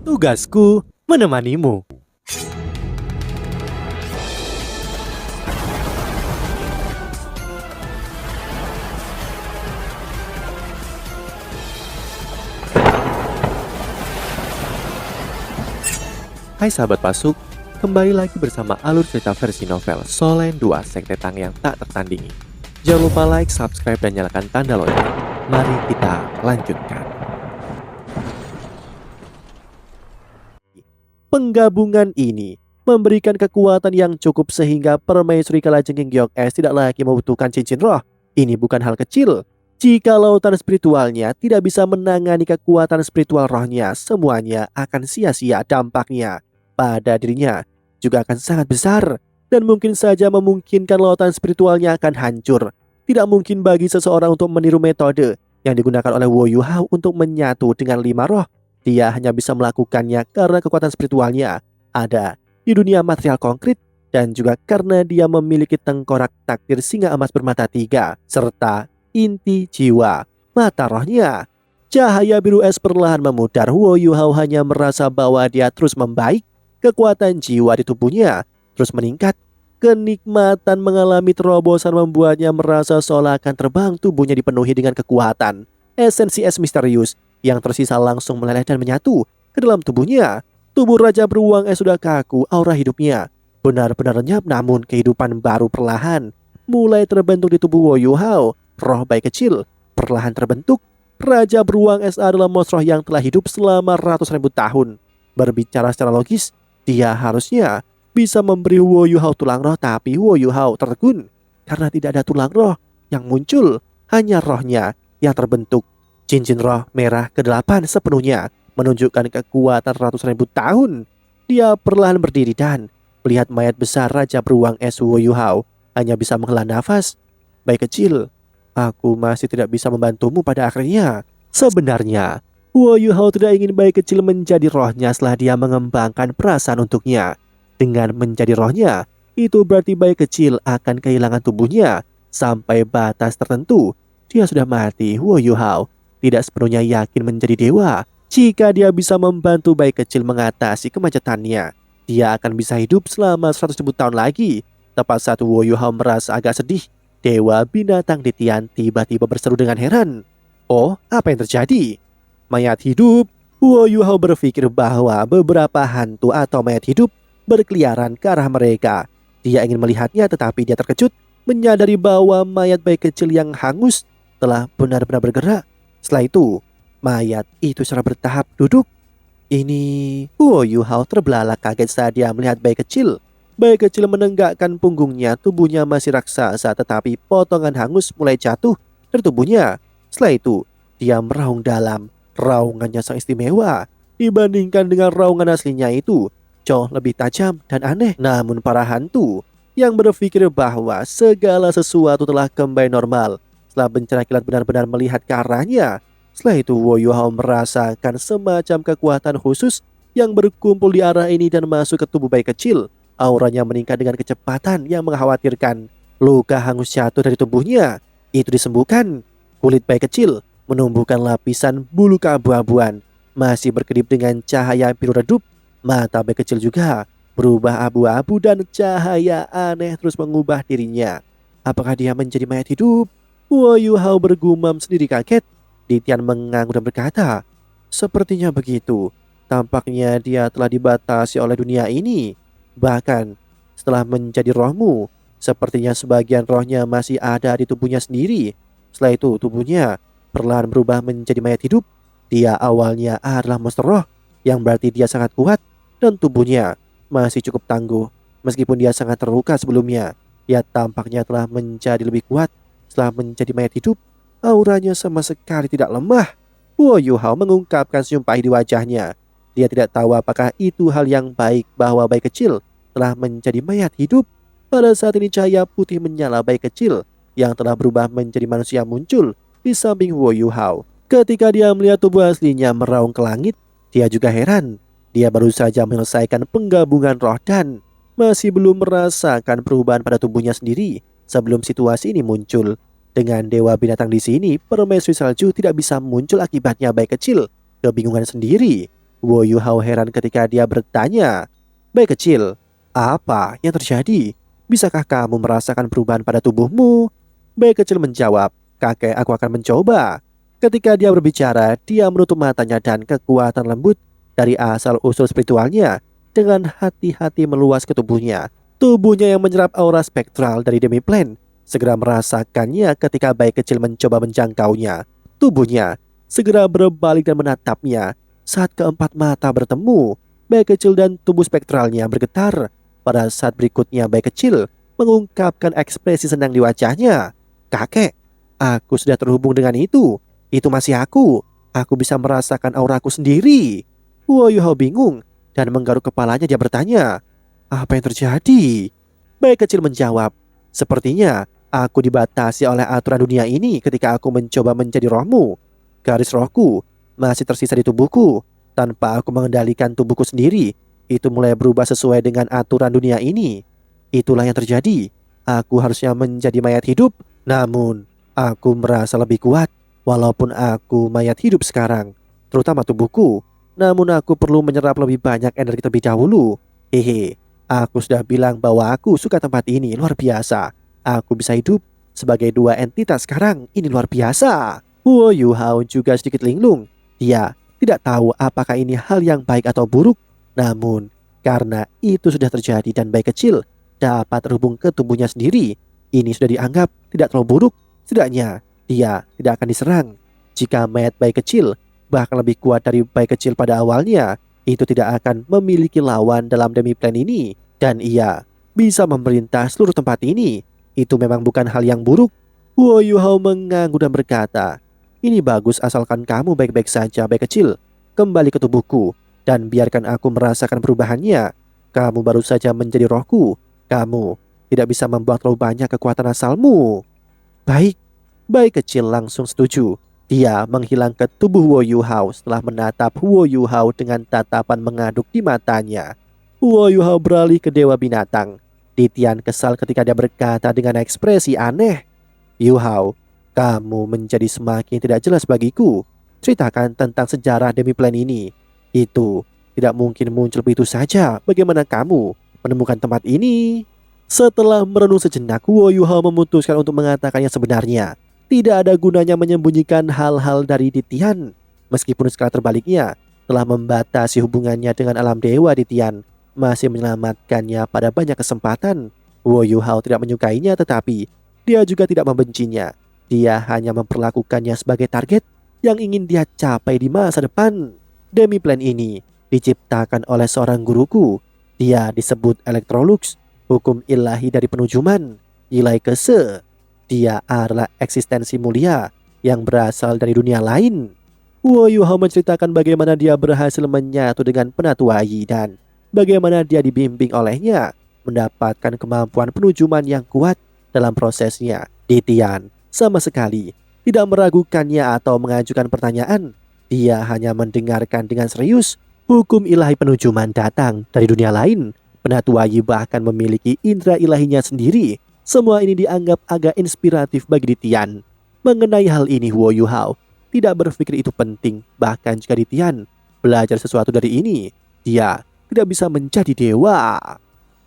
Tugasku menemanimu. Hai sahabat Pasuk, kembali lagi bersama alur cerita versi novel Solen 2 Sekte Tang yang tak tertandingi. Jangan lupa like, subscribe, dan nyalakan tanda lonceng. Mari kita lanjutkan. Penggabungan ini memberikan kekuatan yang cukup sehingga Permaisuri Kalajengking Giok Es tidak lagi membutuhkan cincin roh. Ini bukan hal kecil. Jika lautan spiritualnya tidak bisa menangani kekuatan spiritual rohnya, semuanya akan sia-sia dampaknya pada dirinya juga akan sangat besar dan mungkin saja memungkinkan lautan spiritualnya akan hancur. Tidak mungkin bagi seseorang untuk meniru metode yang digunakan oleh Wo Yuhao untuk menyatu dengan 5 roh. Dia hanya bisa melakukannya karena kekuatan spiritualnya ada di dunia material konkret dan juga karena dia memiliki tengkorak takdir singa emas bermata 3 serta inti jiwa mata rohnya. Cahaya biru es perlahan memudar. Wo Yuhao hanya merasa bahwa dia terus membaik. Kekuatan jiwa di tubuhnya terus meningkat. Kenikmatan mengalami terobosan membuatnya merasa seolah akan terbang. Tubuhnya dipenuhi dengan kekuatan. Esensi es misterius yang tersisa langsung meleleh dan menyatu ke dalam tubuhnya. Tubuh Raja Beruang Es sudah kaku. Aura hidupnya benar-benar lenyap, namun kehidupan baru perlahan mulai terbentuk di tubuh Wo Yuhao. Roh bayi kecil perlahan terbentuk. Raja Beruang Es adalah monster yang telah hidup selama ratus ribu tahun. Berbicara secara logis, dia harusnya bisa memberi Wo Yuhao tulang roh, tapi Wo Yuhao tertegun karena tidak ada tulang roh yang muncul, hanya rohnya yang terbentuk. Cincin roh merah ke-8 sepenuhnya menunjukkan kekuatan ratus ribu tahun. Dia perlahan berdiri dan melihat mayat besar Raja Beruang Es. Wo Yuhao hanya bisa menghela nafas. Bayi kecil, aku masih tidak bisa membantumu pada akhirnya. Sebenarnya Wo Yuhao tidak ingin bayi kecil menjadi rohnya setelah dia mengembangkan perasaan untuknya. Dengan menjadi rohnya, itu berarti bayi kecil akan kehilangan tubuhnya sampai batas tertentu. Dia sudah mati. Wo Yuhao tidak sepenuhnya yakin menjadi dewa. Jika dia bisa membantu bayi kecil mengatasi kemacetannya, dia akan bisa hidup selama 100.000 tahun lagi. Tepat saat Wo Yuhao merasa agak sedih, Dewa Binatang di Tian tiba-tiba berseru dengan heran. Oh, apa yang terjadi? Mayat hidup. Wo Yuhao berpikir bahwa beberapa hantu atau mayat hidup berkeliaran ke arah mereka. Dia ingin melihatnya, tetapi dia terkejut menyadari bahwa mayat bayi kecil yang hangus telah benar-benar bergerak. Setelah itu, mayat itu secara bertahap duduk. Ini... Wo Yuhao terbelalak kaget saat dia melihat bayi kecil. Bayi kecil menenggakkan punggungnya. Tubuhnya masih raksasa, tetapi potongan hangus mulai jatuh dari tubuhnya. Setelah itu, dia meraung dalam. Raungannya sangat istimewa dibandingkan dengan raungan aslinya itu jauh lebih tajam dan aneh. Namun para hantu yang berpikir bahwa segala sesuatu telah kembali normal setelah bencana kilat benar-benar melihat ke arahnya. Setelah itu Wo Yuhao merasakan semacam kekuatan khusus yang berkumpul di arah ini dan masuk ke tubuh bayi kecil. Auranya meningkat dengan kecepatan yang mengkhawatirkan. Luka hangus jatuh dari tubuhnya itu disembuhkan. Kulit bayi kecil menumbuhkan lapisan bulu keabu-abuan masih berkedip dengan cahaya biru redup. Mata bayi kecil juga berubah abu-abu dan cahaya aneh terus mengubah dirinya. Apakah dia menjadi mayat hidup? Wo Yuhao bergumam sendiri kaget. Ditian mengangguk dan berkata, sepertinya begitu. Tampaknya dia telah dibatasi oleh dunia ini. Bahkan setelah menjadi rohmu, sepertinya sebagian rohnya masih ada di tubuhnya sendiri. Setelah itu tubuhnya perlahan berubah menjadi mayat hidup. Dia awalnya adalah monster roh, yang berarti dia sangat kuat dan tubuhnya masih cukup tangguh. Meskipun dia sangat terluka sebelumnya, dia tampaknya telah menjadi lebih kuat setelah menjadi mayat hidup. Auranya sama sekali tidak lemah. Wo Yuhao mengungkapkan senyum pahit di wajahnya. Dia tidak tahu apakah itu hal yang baik bahwa bayi kecil telah menjadi mayat hidup. Pada saat ini cahaya putih menyala bayi kecil yang telah berubah menjadi manusia muncul di samping Wo Yuhao. Ketika dia melihat tubuh aslinya meraung ke langit, dia juga heran. Dia baru saja menyelesaikan penggabungan roh dan masih belum merasakan perubahan pada tubuhnya sendiri sebelum situasi ini muncul. Dengan Dewa Binatang di sini, Permaisuri Salju tidak bisa muncul akibatnya bayi kecil kebingungan sendiri. Wo Yuhao heran ketika dia bertanya, "Bayi kecil, apa yang terjadi? Bisakah kamu merasakan perubahan pada tubuhmu?" Bayi kecil menjawab, "Kakek, aku akan mencoba." Ketika dia berbicara, dia menutup matanya dan kekuatan lembut dari asal-usul spiritualnya dengan hati-hati meluas ke tubuhnya. Tubuhnya yang menyerap aura spektral dari Demiplane segera merasakannya ketika bayi kecil mencoba menjangkaunya. Tubuhnya segera berbalik dan menatapnya. Saat keempat mata bertemu, bayi kecil dan tubuh spektralnya bergetar. Pada saat berikutnya bayi kecil mengungkapkan ekspresi senang di wajahnya. "Kakek, aku sudah terhubung dengan itu. Itu masih aku. Aku bisa merasakan auraku sendiri." Wo Yuhao bingung dan menggaruk kepalanya. Dia bertanya, "Apa yang terjadi?" Bayi kecil menjawab, "Sepertinya aku dibatasi oleh aturan dunia ini ketika aku mencoba menjadi rohmu. Garis rohku masih tersisa di tubuhku. Tanpa aku mengendalikan tubuhku sendiri, itu mulai berubah sesuai dengan aturan dunia ini. Itulah yang terjadi. Aku harusnya menjadi mayat hidup, namun aku merasa lebih kuat walaupun aku mayat hidup sekarang, terutama tubuhku. Namun aku perlu menyerap lebih banyak energi terlebih dahulu. Hehe, aku sudah bilang bahwa aku suka tempat ini, luar biasa. Aku bisa hidup sebagai dua entitas sekarang, ini luar biasa." Huo Yuhao juga sedikit linglung. Dia tidak tahu apakah ini hal yang baik atau buruk. Namun karena itu sudah terjadi dan bayi kecil dapat terhubung ke tubuhnya sendiri, ini sudah dianggap tidak terlalu buruk. Setidaknya dia tidak akan diserang. Jika mayat bayi kecil bahkan lebih kuat dari bayi kecil pada awalnya, itu tidak akan memiliki lawan dalam Demiplane ini. Dan ia bisa memerintah seluruh tempat ini. Itu memang bukan hal yang buruk. Huo Yuhao mengangguk dan berkata, "Ini bagus asalkan kamu baik-baik saja bayi kecil. Kembali ke tubuhku dan biarkan aku merasakan perubahannya. Kamu baru saja menjadi rohku. Kamu tidak bisa membuang terlalu banyak kekuatan asalmu." "Baik." Bayi kecil langsung setuju. Dia menghilang ke tubuh Wo Yuhao setelah menatap Wo Yuhao dengan tatapan mengaduk di matanya. Wo Yuhao beralih ke Dewa Binatang. Titian kesal ketika dia berkata dengan ekspresi aneh, "Yuhao, kamu menjadi semakin tidak jelas bagiku. Ceritakan tentang sejarah Demiplane ini. Itu tidak mungkin muncul begitu saja. Bagaimana kamu menemukan tempat ini?" Setelah merenung sejenak, Wo Yuhao memutuskan untuk mengatakan yang sebenarnya. Tidak ada gunanya menyembunyikan hal-hal dari Ditian. Meskipun skala terbaliknya telah membatasi hubungannya dengan alam dewa, Ditian masih menyelamatkannya pada banyak kesempatan. Wo Yuhao tidak menyukainya, tetapi dia juga tidak membencinya. Dia hanya memperlakukannya sebagai target yang ingin dia capai di masa depan. Demiplane ini diciptakan oleh seorang guruku. Dia disebut Electrolux, hukum ilahi dari penujuman, nilai kese. Dia adalah eksistensi mulia yang berasal dari dunia lain. Wo Yuhao menceritakan bagaimana dia berhasil menyatu dengan Penatu Yi dan bagaimana dia dibimbing olehnya mendapatkan kemampuan penujuman yang kuat dalam prosesnya. Ditian sama sekali tidak meragukannya atau mengajukan pertanyaan. Dia hanya mendengarkan dengan serius. Hukum ilahi penujuman datang dari dunia lain. Penatu Yi bahkan memiliki indera ilahinya sendiri. Semua ini dianggap agak inspiratif bagi Ditian. Mengenai hal ini, Wo Yuhao tidak berpikir itu penting. Bahkan jika Ditian belajar sesuatu dari ini, dia tidak bisa menjadi dewa.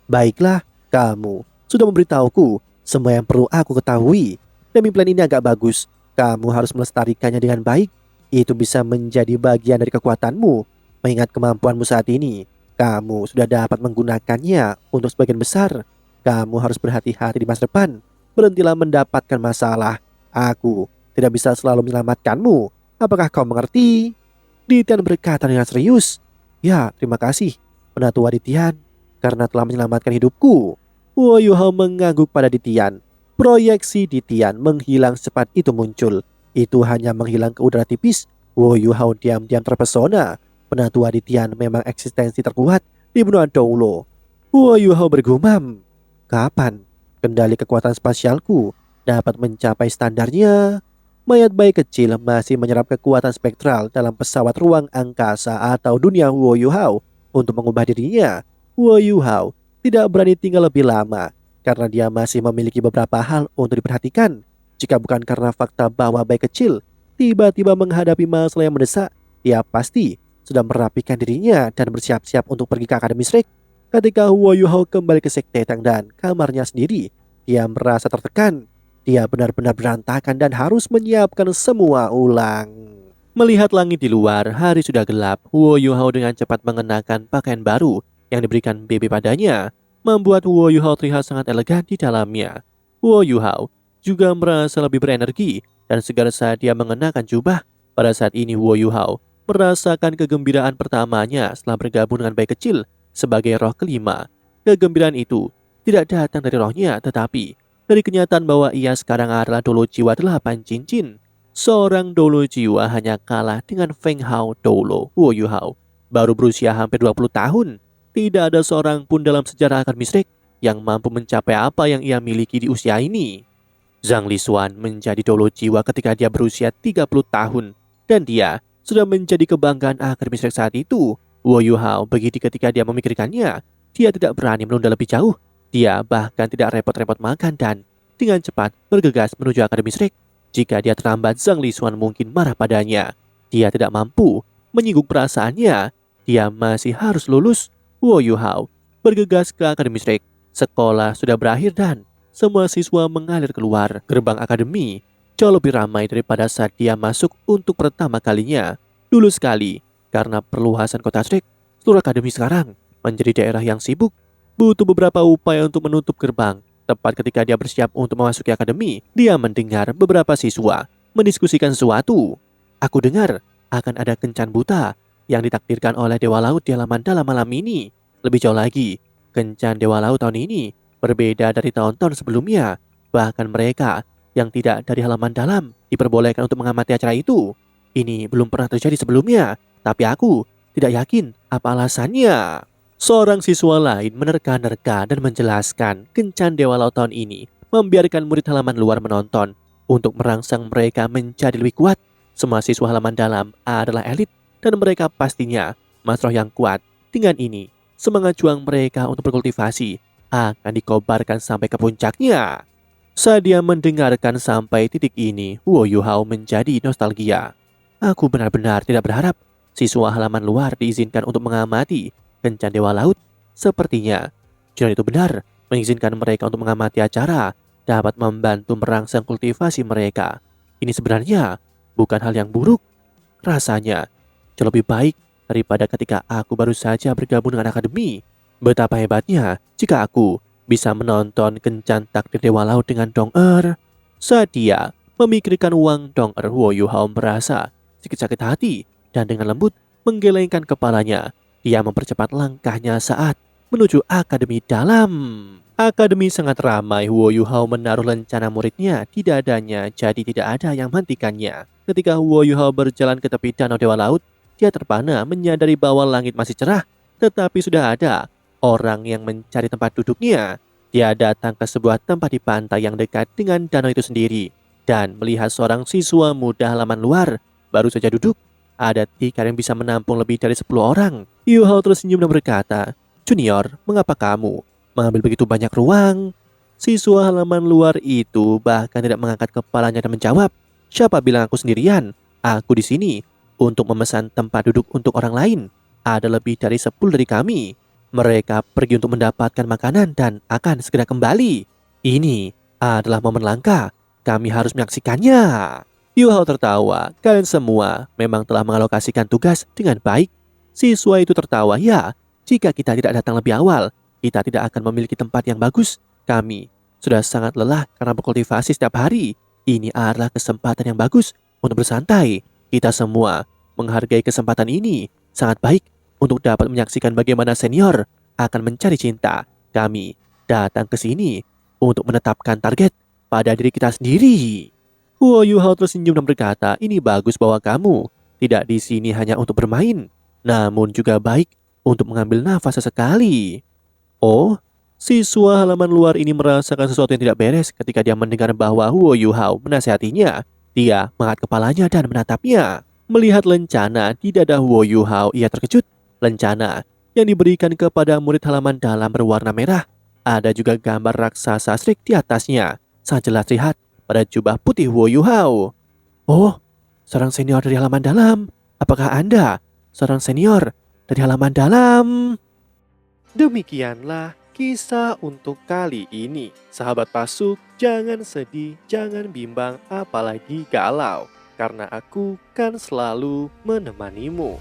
"Baiklah, kamu sudah memberitahuku semua yang perlu aku ketahui. Demiplane ini agak bagus. Kamu harus melestarikannya dengan baik. Itu bisa menjadi bagian dari kekuatanmu. Mengingat kemampuanmu saat ini, kamu sudah dapat menggunakannya untuk sebagian besar. Kamu harus berhati-hati di masa depan. Berhentilah mendapatkan masalah. Aku tidak bisa selalu menyelamatkanmu. Apakah kau mengerti?" Ditian berkata dengan serius, "Ya, terima kasih, Penatua Ditian, karena telah menyelamatkan hidupku." Wo Yuhao mengangguk pada Ditian. Proyeksi Ditian menghilang secepat itu muncul. Itu hanya menghilang ke udara tipis. Wo Yuhao diam-diam terpesona. Penatua Ditian memang eksistensi terkuat di benua Doulo. Wo Yuhao bergumam, "Kapan kendali kekuatan spasialku dapat mencapai standarnya?" Mayat bayi kecil masih menyerap kekuatan spektral dalam pesawat ruang angkasa atau dunia Wo Yuhao untuk mengubah dirinya. Wo Yuhao tidak berani tinggal lebih lama karena dia masih memiliki beberapa hal untuk diperhatikan. Jika bukan karena fakta bahwa bayi kecil tiba-tiba menghadapi masalah yang mendesak, dia pasti sedang merapikan dirinya dan bersiap-siap untuk pergi ke Akademi Shrek. Ketika Huo Yuhao kembali ke Sekte Tang dan kamarnya sendiri, dia merasa tertekan. Dia benar-benar berantakan dan harus menyiapkan semua ulang. Melihat langit di luar, hari sudah gelap. Huo Yuhao dengan cepat mengenakan pakaian baru yang diberikan Bebe padanya, membuat Huo Yuhao terlihat sangat elegan di dalamnya. Huo Yuhao juga merasa lebih berenergi dan segar saat dia mengenakan jubah. Pada saat ini Huo Yuhao merasakan kegembiraan pertamanya setelah bergabung dengan bayi kecil sebagai roh kelima. Kegembiraan itu tidak datang dari rohnya, tetapi dari kenyataan bahwa ia sekarang adalah Dolo Jiwa 8 cincin. Seorang Dolo Jiwa hanya kalah dengan Feng Hao Dolo. Huo Yuhao baru berusia hampir 20 tahun. Tidak ada seorang pun dalam sejarah Akademi Shrek yang mampu mencapai apa yang ia miliki di usia ini. Zhang Lixuan menjadi Dolo Jiwa ketika dia berusia 30 tahun. Dan dia sudah menjadi kebanggaan Akademi Shrek saat itu. Huo Yuhao begitu ketika dia memikirkannya. Dia tidak berani menunda lebih jauh. Dia bahkan tidak repot-repot makan dan dengan cepat bergegas menuju Akademi Shrek. Jika dia terlambat, Zhang Lixuan mungkin marah padanya. Dia tidak mampu menyinggung perasaannya. Dia masih harus lulus. Huo Yuhao bergegas ke Akademi Shrek. Sekolah sudah berakhir dan semua siswa mengalir keluar gerbang akademi. Jauh lebih ramai daripada saat dia masuk untuk pertama kalinya. Dulu sekali, karena perluasan kota Shrek, seluruh akademi sekarang menjadi daerah yang sibuk. Butuh beberapa upaya untuk menutup gerbang. Tepat ketika dia bersiap untuk memasuki akademi, dia mendengar beberapa siswa mendiskusikan sesuatu. Aku dengar akan ada kencan buta yang ditakdirkan oleh Dewa Laut di halaman dalam malam ini. Lebih jauh lagi, kencan Dewa Laut tahun ini berbeda dari tahun-tahun sebelumnya. Bahkan mereka yang tidak dari halaman dalam diperbolehkan untuk mengamati acara itu. Ini belum pernah terjadi sebelumnya, tapi aku tidak yakin apa alasannya. Seorang siswa lain menerka-nerka dan menjelaskan kencan Dewa Laut tahun ini membiarkan murid halaman luar menonton untuk merangsang mereka menjadi lebih kuat. Semua siswa halaman dalam adalah elit dan mereka pastinya masroh yang kuat. Dengan ini, semangat juang mereka untuk berkultivasi akan dikobarkan sampai ke puncaknya. Saat dia mendengarkan sampai titik ini, Huo Yuhao menjadi nostalgia. Aku benar-benar tidak berharap siswa halaman luar diizinkan untuk mengamati kencan Dewa Laut. Sepertinya jalan itu benar. Mengizinkan mereka untuk mengamati acara dapat membantu merangsang kultivasi mereka. Ini sebenarnya bukan hal yang buruk. Rasanya jauh lebih baik daripada ketika aku baru saja bergabung dengan akademi. Betapa hebatnya jika aku bisa menonton kencan takdir Dewa Laut dengan Dong-er. Saat dia memikirkan uang Dong-er, Huo Yuhao merasa sedikit sakit hati dan dengan lembut menggelengkan kepalanya. Dia mempercepat langkahnya saat menuju akademi dalam. Akademi sangat ramai. Huo Yuhao menaruh lencana muridnya di dadanya, jadi tidak ada yang menghentikannya. Ketika Huo Yuhao berjalan ke tepi danau Dewa Laut, dia terpana menyadari bahwa langit masih cerah, tetapi sudah ada orang yang mencari tempat duduknya. Dia datang ke sebuah tempat di pantai yang dekat dengan danau itu sendiri dan melihat seorang siswa muda halaman luar baru saja duduk. Ada tikar yang bisa menampung lebih dari 10 orang. Yuhao tersenyum dan berkata, "Junior, mengapa kamu mengambil begitu banyak ruang?" Siswa halaman luar itu bahkan tidak mengangkat kepalanya dan menjawab, "Siapa bilang aku sendirian? Aku di sini untuk memesan tempat duduk untuk orang lain. Ada lebih dari 10 dari kami. Mereka pergi untuk mendapatkan makanan dan akan segera kembali. Ini adalah momen langka. Kami harus menyaksikannya." Yuhao tertawa. Kalian semua memang telah mengalokasikan tugas dengan baik. Siswa itu tertawa. Ya, jika kita tidak datang lebih awal, kita tidak akan memiliki tempat yang bagus. Kami sudah sangat lelah karena berkultivasi setiap hari. Ini adalah kesempatan yang bagus untuk bersantai. Kita semua menghargai kesempatan ini. Sangat baik untuk dapat menyaksikan bagaimana senior akan mencari cinta. Kami datang ke sini untuk menetapkan target pada diri kita sendiri. Huo Yuhao tersenyum dan berkata, "Ini bagus bahwa kamu tidak di sini hanya untuk bermain, namun juga baik untuk mengambil nafas sesekali." Oh, siswa halaman luar ini merasakan sesuatu yang tidak beres ketika dia mendengar bahwa Huo Yuhao menasihatinya. Dia mengangkat kepalanya dan menatapnya. Melihat lencana di dada Huo Yuhao, ia terkejut. Lencana yang diberikan kepada murid halaman dalam berwarna merah. Ada juga gambar raksasa Shrek di atasnya. Sangat jelas terlihat pada jubah putih Huo Yuhao. "Oh, seorang senior dari halaman dalam. Apakah Anda seorang senior dari halaman dalam. Demikianlah kisah untuk kali ini. Sahabat Pasuk, jangan sedih, jangan bimbang, apalagi galau. Karena aku kan selalu menemanimu.